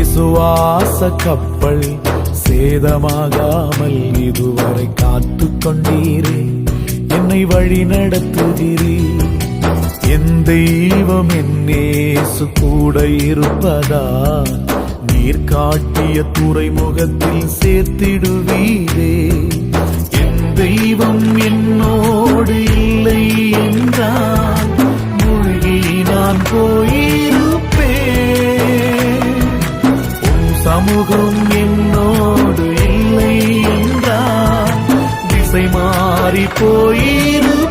விசுவாச கப்பல் சேதமாகாமல் இதுவரை காத்து கொண்டீரே, என்னை வழி நடத்துகிறீர். என் தெய்வம் என் இயேசு கூட இருப்பதா, நீர் காட்டிய துறைமுகத்தில் சேர்த்திடுவீரே. என் தெய்வம் என்னோடு இல்லை என்றால் மூழ்கி நான் போயிருப்பேன். உன் சமூகம் என்னோடு இல்லை என்றால் திசை மாறி போயிருப்பேன்.